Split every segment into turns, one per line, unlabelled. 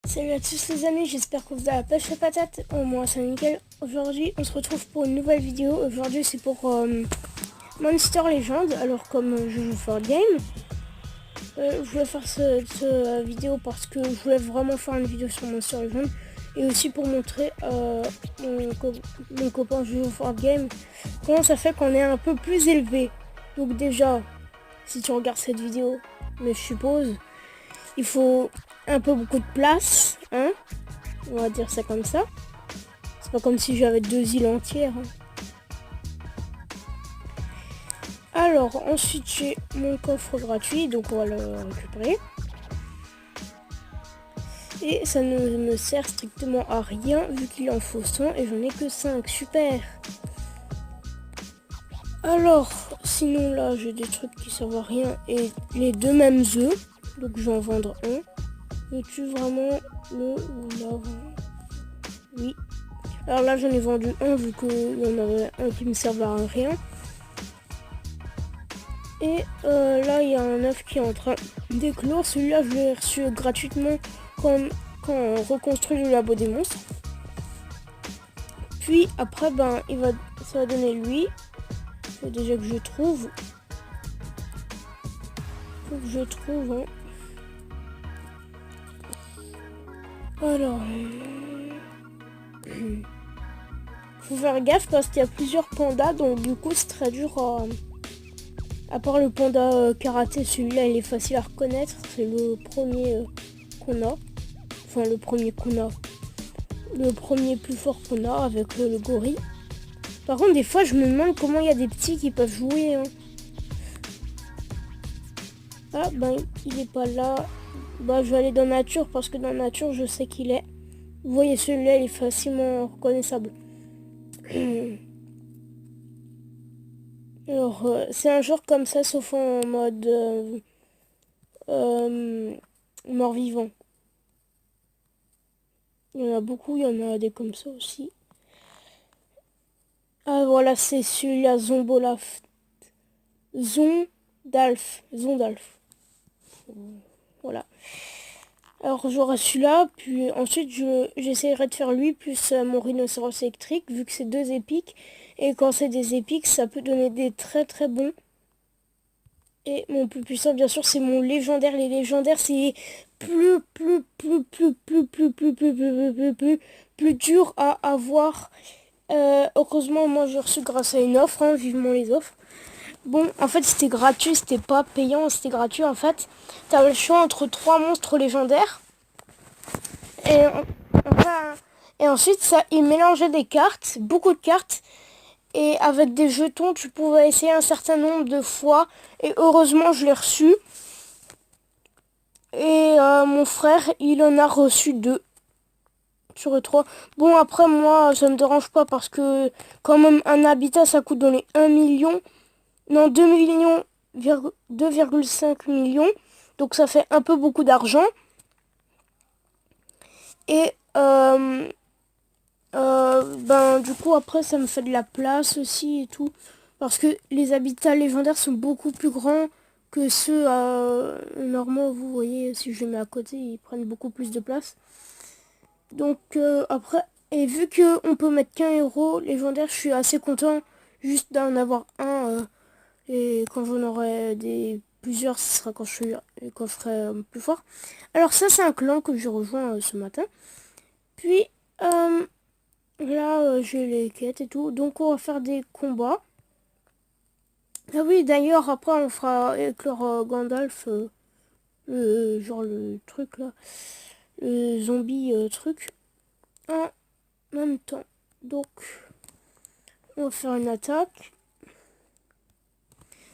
Salut à tous les amis, j'espère que vous avez la pêche à patate. Moi c'est nickel. Aujourd'hui on se retrouve pour une nouvelle vidéo. Aujourd'hui c'est pour Monster Legend. Alors comme je joue for game, je voulais faire cette vidéo parce que je voulais vraiment faire une vidéo sur Monster Legend. Et aussi pour montrer mon copain je joue for game comment ça fait qu'on est un peu plus élevé. Donc déjà, si tu regardes cette vidéo, mais je suppose, il faut un peu beaucoup de place, hein, on va dire ça comme ça. C'est pas comme si j'avais 2 îles entières, hein. Alors ensuite j'ai mon coffre gratuit, donc on va le récupérer. Et ça ne me sert strictement à rien vu qu'il en faut 100 et j'en ai que 5, super. Alors sinon là j'ai des trucs qui servent à rien et les deux mêmes œufs, donc je vais en vendre un. Veux-tu vraiment le vendre? Oui. Alors là j'en ai vendu un vu qu'il y en avait un qui me servait à rien. Et là il y a un œuf qui est en train d'éclore. Celui-là je l'ai reçu gratuitement quand on reconstruit le labo des monstres. Puis après ben ça va donner lui. Faut déjà que je trouve. Hein. Alors faut faire gaffe parce qu'il y a plusieurs pandas, donc du coup c'est très dur à part le panda karaté, celui-là il est facile à reconnaître, c'est le premier qu'on a. Enfin le premier qu'on a. Le premier plus fort qu'on a avec le gorille. Par contre des fois je me demande comment il y a des petits qui peuvent jouer, hein. Ah ben il est pas là. Bah je vais aller dans nature parce que dans nature je sais qu'il est. Vous voyez celui-là il est facilement reconnaissable. Alors c'est un jour comme ça sauf en mode mort-vivant. Il y en a beaucoup, il y en a des comme ça aussi. Ah voilà, c'est celui-là, Zombolaf. Zondalf. Voilà. Alors j'aurai celui-là, puis ensuite j'essaierai de faire lui plus mon rhinocéros électrique, vu que c'est 2 épiques. Et quand c'est des épiques, ça peut donner des très très bons. Et mon plus puissant, bien sûr, c'est mon légendaire. Les légendaires, c'est plus dur à avoir. Heureusement, moi, j'ai reçu grâce à une offre, hein, vivement les offres. Bon, en fait, c'était gratuit, c'était pas payant, c'était gratuit. En fait, t'avais le choix entre 3 monstres légendaires. Et ensuite, ça, il mélangeait des cartes, beaucoup de cartes. Et avec des jetons, tu pouvais essayer un certain nombre de fois. Et heureusement, je l'ai reçu. Et mon frère, il en a reçu 2 sur les 3. Bon, après, moi, ça me dérange pas parce que quand même, un habitat, ça coûte dans les 1 million. Non, 2 millions, 2,5 millions. Donc, ça fait un peu beaucoup d'argent. Et ben, du coup, après, ça me fait de la place aussi et tout. Parce que les habitats légendaires sont beaucoup plus grands que ceux normaux. Vous voyez, si je les mets à côté, ils prennent beaucoup plus de place. Donc après, et vu qu'on peut mettre qu'un héros légendaire, je suis assez content juste d'en avoir un. Et quand j'en aurai plusieurs, ce sera quand je serai plus fort. Alors ça, c'est un clan que j'ai rejoint ce matin. Puis là, j'ai les quêtes et tout. Donc on va faire des combats. Ah oui, d'ailleurs, après on fera éclore Gandalf, genre le truc là, le zombie truc, en même temps. Donc, on va faire une attaque.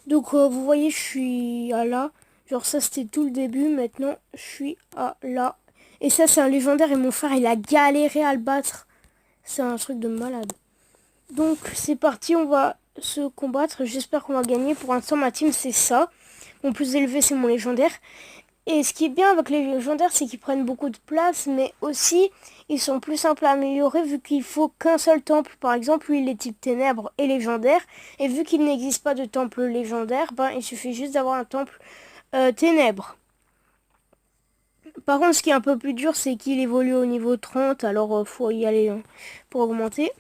Donc, vous voyez, je suis à là. Genre ça, c'était tout le début. Maintenant, je suis à là. Et ça, c'est un légendaire et mon frère, il a galéré à le battre. C'est un truc de malade. Donc, c'est parti, on va se combattre. J'espère qu'on va gagner. Pour l'instant, ma team, c'est ça. Mon plus élevé, c'est mon légendaire. Et ce qui est bien avec les légendaires, c'est qu'ils prennent beaucoup de place, mais aussi, ils sont plus simples à améliorer vu qu'il faut qu'un seul temple. Par exemple, lui, il est type ténèbres et légendaire. Et vu qu'il n'existe pas de temple légendaire, ben, il suffit juste d'avoir un temple ténèbres. Par contre, ce qui est un peu plus dur, c'est qu'il évolue au niveau 30, alors faut y aller hein, pour augmenter.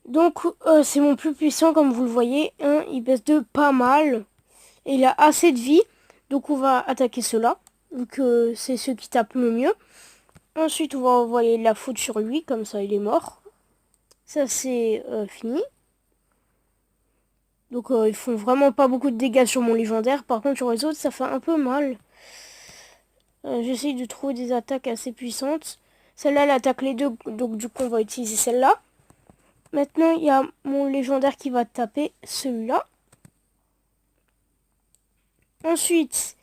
Donc, c'est mon plus puissant, comme vous le voyez. Hein, il baisse de pas mal. Et il a assez de vie. Donc, on va attaquer ceux-là, vu que c'est ceux qui tapent le mieux. Ensuite, on va envoyer de la foudre sur lui, comme ça, il est mort. Ça, c'est fini. Donc, ils font vraiment pas beaucoup de dégâts sur mon légendaire. Par contre, sur les autres, ça fait un peu mal. J'essaye de trouver des attaques assez puissantes. Celle-là, elle attaque les deux, donc du coup, on va utiliser celle-là. Maintenant, il y a mon légendaire qui va taper celui-là. Ensuite,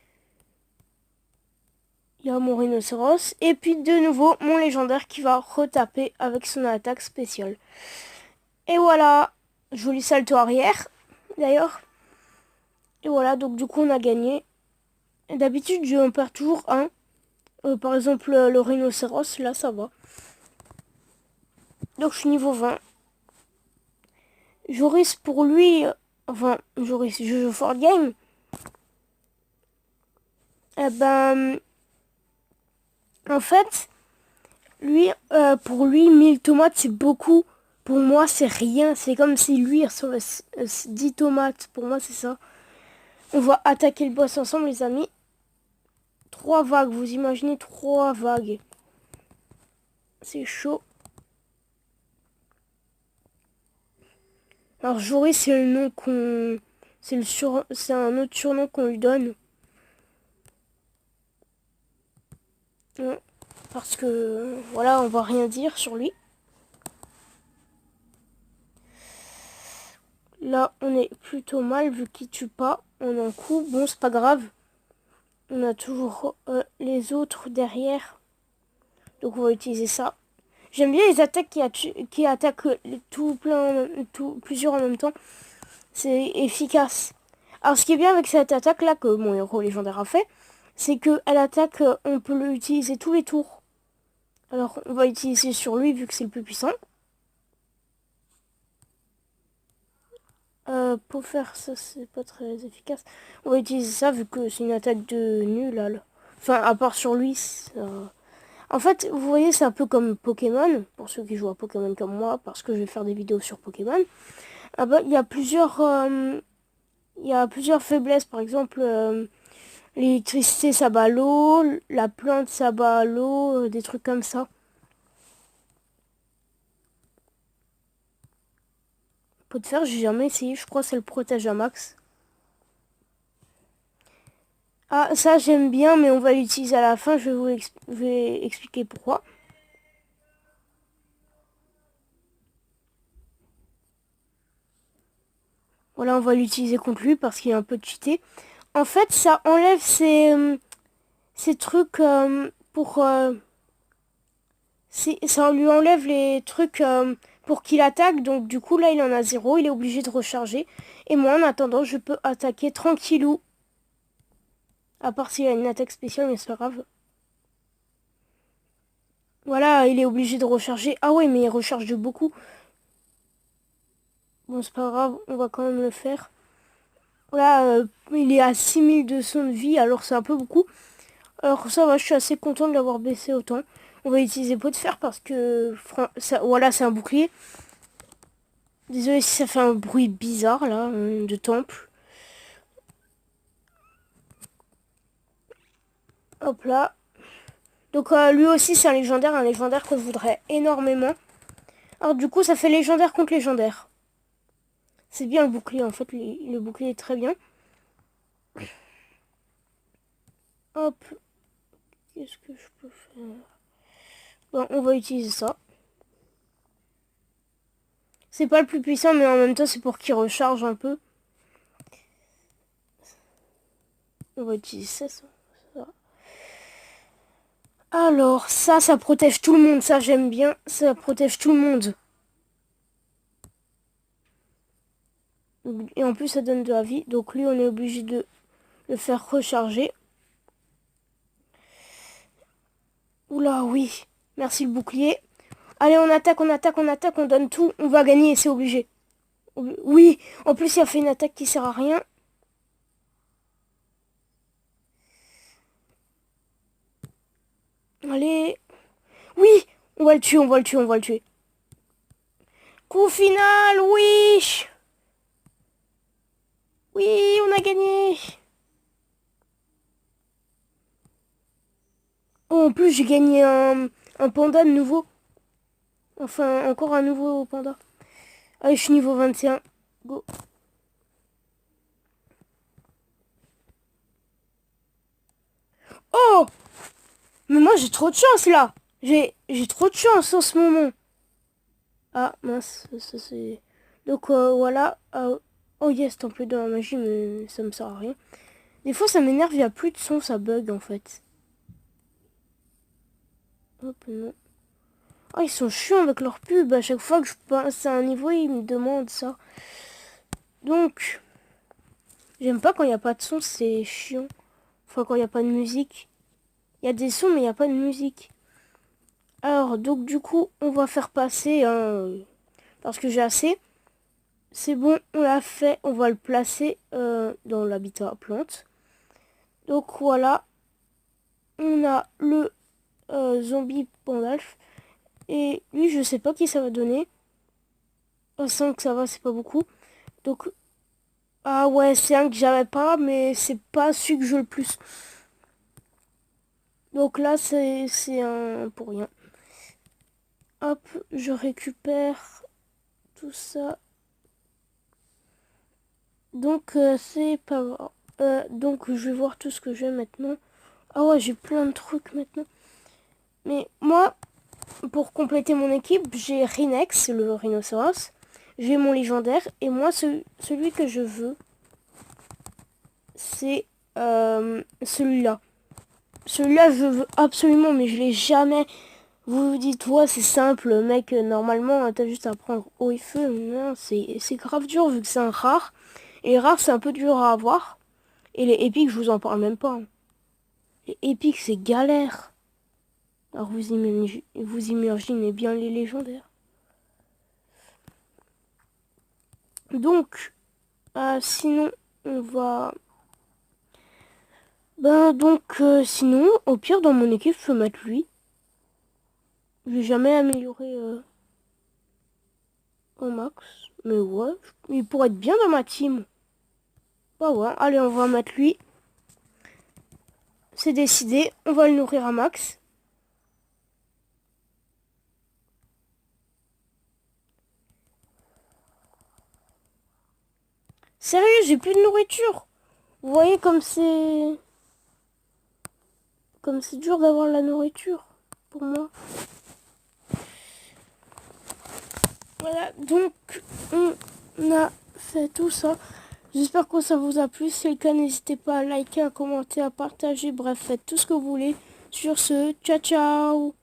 il y a mon rhinocéros. Et puis, de nouveau, mon légendaire qui va retaper avec son attaque spéciale. Et voilà, joli salto arrière, d'ailleurs. Et voilà, donc du coup, on a gagné. D'habitude, on perd toujours un. Par exemple, le rhinocéros, là, ça va. Donc, je suis niveau 20. Joris, pour lui... Enfin, Joris, je joue Fort Game. Eh ben... En fait, lui, pour lui, 1000 tomates, c'est beaucoup. Pour moi, c'est rien. C'est comme si lui, il reçoit 10 tomates. Pour moi, c'est ça. On va attaquer le boss ensemble, les amis. 3 vagues, vous imaginez 3 vagues. C'est chaud. Alors, Joris, c'est le nom qu'on... C'est un autre surnom qu'on lui donne. Parce que, voilà, on va rien dire sur lui. Là, on est plutôt mal vu qu'il tue pas. On a un coup. Bon, c'est pas grave. On a toujours les autres derrière. Donc, on va utiliser ça. J'aime bien les attaques qui attaquent plusieurs en même temps. C'est efficace. Alors, ce qui est bien avec cette attaque-là, que mon héros légendaire a fait, c'est que elle attaque, on peut l'utiliser tous les tours. Alors, on va utiliser sur lui, vu que c'est le plus puissant. Pour faire ça, c'est pas très efficace. On va utiliser ça, vu que c'est une attaque de nul, là. Enfin, à part sur lui, ça... En fait, vous voyez, c'est un peu comme Pokémon, pour ceux qui jouent à Pokémon comme moi, parce que je vais faire des vidéos sur Pokémon. Ah bah, il y a plusieurs faiblesses, par exemple, l'électricité ça bat l'eau, la plante ça bat l'eau, des trucs comme ça. Pot de fer, j'ai jamais essayé, je crois que c'est le protège à max. Ah, ça j'aime bien, mais on va l'utiliser à la fin, je vais expliquer pourquoi. Voilà, on va l'utiliser contre lui parce qu'il est un peu cheaté. En fait, ça enlève ces trucs pour... ça lui enlève les trucs pour qu'il attaque. Donc du coup, là, il en a 0. Il est obligé de recharger. Et moi, en attendant, je peux attaquer tranquillou. À part s'il a une attaque spéciale, mais c'est pas grave. Voilà, il est obligé de recharger. Ah ouais, mais il recharge de beaucoup. Bon, c'est pas grave, on va quand même le faire. Voilà, il est à 6200 de vie, alors c'est un peu beaucoup. Alors ça va, je suis assez content de l'avoir baissé autant. On va utiliser pot de fer parce que... Ça, voilà, c'est un bouclier. Désolé si ça fait un bruit bizarre, là, de temple. Hop là. Donc lui aussi, c'est un légendaire que je voudrais énormément. Alors du coup, ça fait légendaire contre légendaire. C'est bien le bouclier, en fait, le bouclier est très bien. Hop. Qu'est-ce que je peux faire? Bon, on va utiliser ça. C'est pas le plus puissant, mais en même temps, c'est pour qu'il recharge un peu. On va utiliser ça. Alors, ça protège tout le monde. Ça, j'aime bien. Ça protège tout le monde. Et en plus, ça donne de la vie. Donc lui, on est obligé de le faire recharger. Oula, oui. Merci le bouclier. Allez, on attaque, on attaque, on attaque, on donne tout. On va gagner, c'est obligé. Oui, en plus, il a fait une attaque qui sert à rien. Allez. Oui, on va le tuer, on va le tuer, on va le tuer. Coup final, oui. Oui, on a gagné. Oh, en plus, j'ai gagné un panda de nouveau. Enfin, encore un nouveau panda. Allez, je suis niveau 21. Go. Oh! Mais moi, j'ai trop de chance, là. J'ai trop de chance en ce moment. Ah, mince, ça c'est... Donc, voilà. Oh yes, temple de la magie, mais ça me sert à rien. Des fois, ça m'énerve, il n'y a plus de son, ça bug, en fait. Hop, non. Oh, ils sont chiants avec leur pub. À chaque fois que je passe à un niveau, ils me demandent ça. Donc, j'aime pas quand il n'y a pas de son, c'est chiant. Enfin, quand il n'y a pas de musique. Il y a des sons, mais il n'y a pas de musique. Alors, donc, du coup, on va faire passer, parce que j'ai assez. C'est bon, on l'a fait. On va le placer dans l'habitat plante. Donc, voilà. On a le zombie Pandalf. Et lui, je sais pas qui ça va donner. 5, ça va, c'est pas beaucoup. Donc, ah ouais, c'est un que j'avais pas, mais c'est pas celui que je veux le plus. Donc là, c'est un pour rien. Hop, je récupère tout ça. Donc, c'est pas grave. Donc, je vais voir tout ce que j'ai maintenant. Ah ouais, j'ai plein de trucs maintenant. Mais moi, pour compléter mon équipe, j'ai Rhinex, le rhinocéros. J'ai mon légendaire. Et moi, celui que je veux, c'est celui-là. Celui-là, je veux absolument, mais je l'ai jamais. Vous vous dites, ouais, c'est simple, mec, normalement, t'as juste à prendre eau et feu. Non, c'est grave dur vu que c'est un rare. Et les rares, c'est un peu dur à avoir. Et les épiques, je vous en parle même pas, hein. Les épiques, c'est galère. Alors vous imaginez bien les légendaires. Donc, sinon, on va... Ben, donc, sinon, au pire, dans mon équipe, je peux mettre lui. Je vais jamais améliorer au max. Mais ouais, il pourrait être bien dans ma team. Bah ouais, allez, on va mettre lui. C'est décidé, on va le nourrir à max. Sérieux, j'ai plus de nourriture. Vous voyez comme c'est... Comme c'est dur d'avoir la nourriture pour moi. Voilà, donc on a fait tout ça. J'espère que ça vous a plu. Si c'est le cas, n'hésitez pas à liker, à commenter, à partager. Bref, faites tout ce que vous voulez. Sur ce, ciao ciao.